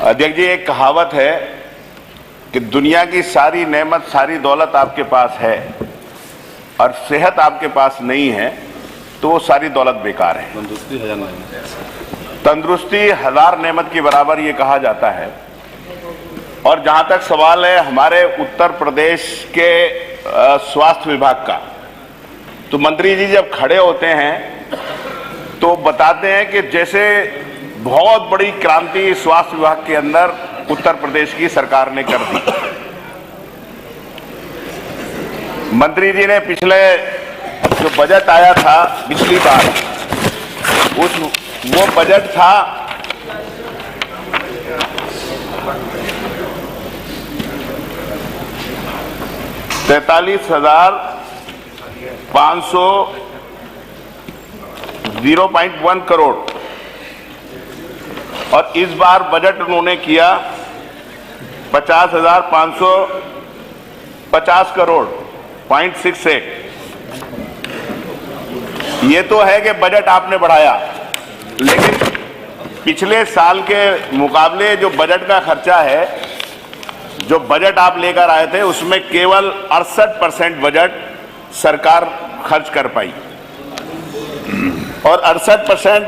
अध्यक्ष जी, एक कहावत है कि दुनिया की सारी नेमत सारी दौलत आपके पास है और सेहत आपके पास नहीं है तो वो सारी दौलत बेकार है। तंदुरुस्ती हजार नेमत के बराबर ये कहा जाता है। और जहां तक सवाल है हमारे उत्तर प्रदेश के स्वास्थ्य विभाग का, तो मंत्री जी जब खड़े होते हैं तो बताते हैं कि जैसे बहुत बड़ी क्रांति स्वास्थ्य विभाग के अंदर उत्तर प्रदेश की सरकार ने कर दी। मंत्री जी ने पिछले जो बजट आया था पिछली बार, वो बजट था 43,500 करोड़ और इस बार बजट उन्होंने किया 50,550 करोड़ 0.68। ये तो है कि बजट आपने बढ़ाया, लेकिन पिछले साल के मुकाबले जो बजट का खर्चा है, जो बजट आप लेकर आए थे उसमें केवल 68% बजट सरकार खर्च कर पाई। और 68%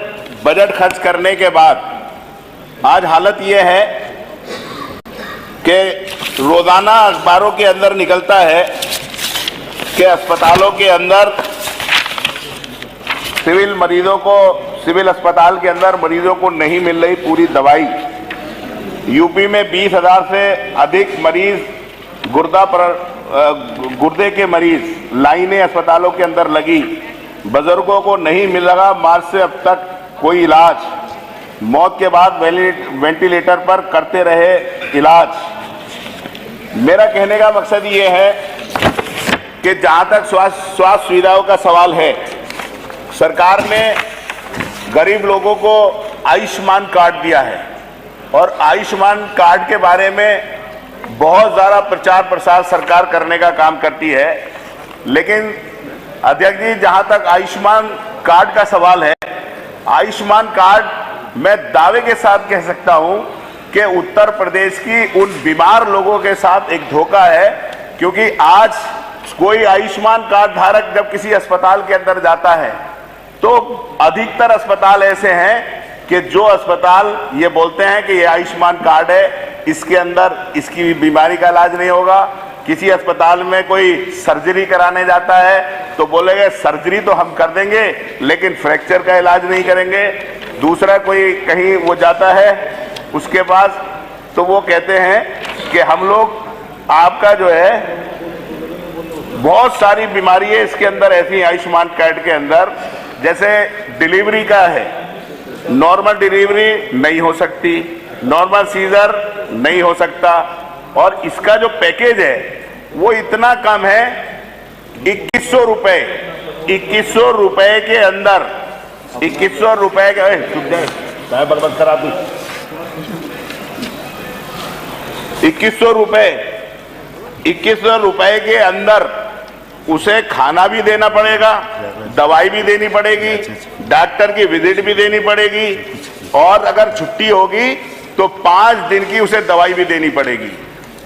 बजट खर्च करने के बाद आज हालत यह है कि रोजाना अखबारों के अंदर निकलता है कि अस्पतालों के अंदर सिविल अस्पताल के अंदर मरीजों को नहीं मिल रही पूरी दवाई। यूपी में 20,000 से अधिक मरीज गुर्दे के मरीज लाइनें अस्पतालों के अंदर लगी। बुजुर्गों को नहीं मिल रहा मार्च से अब तक कोई इलाज, मौत के बाद वेंटिलेटर पर करते रहे इलाज। मेरा कहने का मकसद ये है कि जहां तक स्वास्थ्य सुविधाओं का सवाल है, सरकार ने गरीब लोगों को आयुष्मान कार्ड दिया है और आयुष्मान कार्ड के बारे में बहुत ज़्यादा प्रचार प्रसार सरकार करने का काम करती है। लेकिन अध्यक्ष जी, जहां तक आयुष्मान कार्ड का सवाल है, आयुष्मान कार्ड मैं दावे के साथ कह सकता हूं कि उत्तर प्रदेश की उन बीमार लोगों के साथ एक धोखा है, क्योंकि आज कोई आयुष्मान कार्ड धारक जब किसी अस्पताल के अंदर जाता है तो अधिकतर अस्पताल ऐसे हैं कि जो अस्पताल ये बोलते हैं कि ये आयुष्मान कार्ड है, इसके अंदर इसकी बीमारी का इलाज नहीं होगा। किसी अस्पताल में कोई सर्जरी कराने जाता है तो बोलेंगे सर्जरी तो हम कर देंगे लेकिन फ्रैक्चर का इलाज नहीं करेंगे। दूसरा कोई कहीं वो जाता है उसके पास तो वो कहते हैं कि हम लोग आपका जो है बहुत सारी बीमारी है इसके अंदर ऐसी आयुष्मान कार्ड के अंदर, जैसे डिलीवरी का है, नॉर्मल डिलीवरी नहीं हो सकती, नॉर्मल सीजर नहीं हो सकता। और इसका जो पैकेज है वो इतना कम है 2100 रुपए, 2100 रुपए के अंदर, 2100 रुपए के बर्बाद करा दू 2100 रुपए के अंदर उसे खाना भी देना पड़ेगा, दवाई भी देनी पड़ेगी, डॉक्टर की विजिट भी देनी पड़ेगी और अगर छुट्टी होगी तो 5 दिन की उसे दवाई भी देनी पड़ेगी।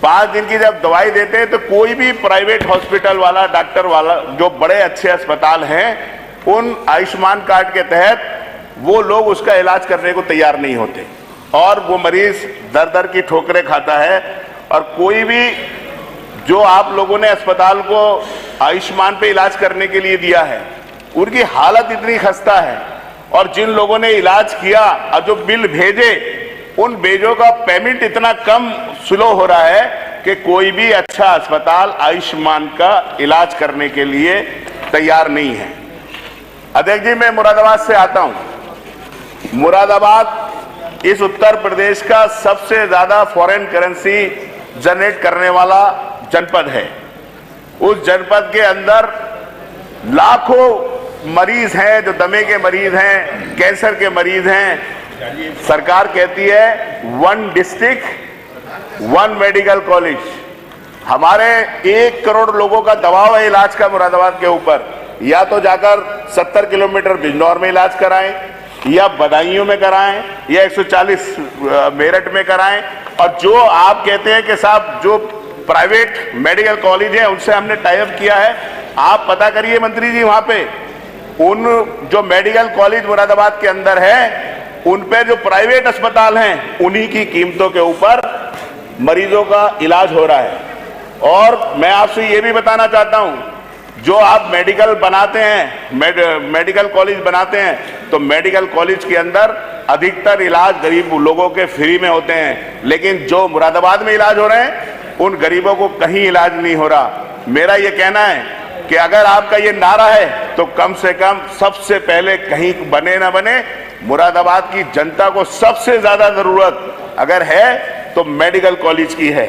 5 दिन की जब दवाई देते हैं तो कोई भी प्राइवेट हॉस्पिटल वाला, डॉक्टर वाला, जो बड़े अच्छे अस्पताल हैं, उन आयुष्मान कार्ड के तहत वो लोग उसका इलाज करने को तैयार नहीं होते और वो मरीज दर दर की ठोकरें खाता है। और कोई भी जो आप लोगों ने अस्पताल को आयुष्मान पे इलाज करने के लिए दिया है, उनकी हालत इतनी खस्ता है और जिन लोगों ने इलाज किया और जो बिल भेजे, उन बेजों का पेमेंट इतना कम स्लो हो रहा है कि कोई भी अच्छा अस्पताल आयुष्मान का इलाज करने के लिए तैयार नहीं है। अध्यक्ष जी, मैं मुरादाबाद से आता हूं। मुरादाबाद इस उत्तर प्रदेश का सबसे ज्यादा फॉरेन करेंसी जनरेट करने वाला जनपद है। उस जनपद के अंदर लाखों मरीज हैं जो दमे के मरीज हैं, कैंसर के मरीज हैं। सरकार कहती है 1 डिस्ट्रिक्ट 1 मेडिकल कॉलेज। हमारे 1 करोड़ लोगों का दबाव है इलाज का मुरादाबाद के ऊपर। या तो जाकर 70 किलोमीटर बिजनौर में इलाज कराएं या बदायूं में कराएं या 140 मेरठ में कराएं। और जो आप कहते हैं कि साहब जो प्राइवेट मेडिकल कॉलेज है उनसे हमने टाई अप किया है, आप पता करिए मंत्री जी, वहां पे उन जो मेडिकल कॉलेज मुरादाबाद के अंदर है उन पे जो प्राइवेट अस्पताल हैं उन्हीं की कीमतों के ऊपर मरीजों का इलाज हो रहा है। और मैं आपसे ये भी बताना चाहता हूं, जो आप मेडिकल बनाते हैं, मेडिकल कॉलेज बनाते हैं, तो मेडिकल कॉलेज के अंदर अधिकतर इलाज गरीब लोगों के फ्री में होते हैं, लेकिन जो मुरादाबाद में इलाज हो रहे हैं उन गरीबों को कहीं इलाज नहीं हो रहा। मेरा ये कहना है कि अगर आपका ये नारा है तो कम से कम सबसे पहले कहीं बने ना बने, मुरादाबाद की जनता को सबसे ज्यादा जरूरत अगर है तो मेडिकल कॉलेज की है।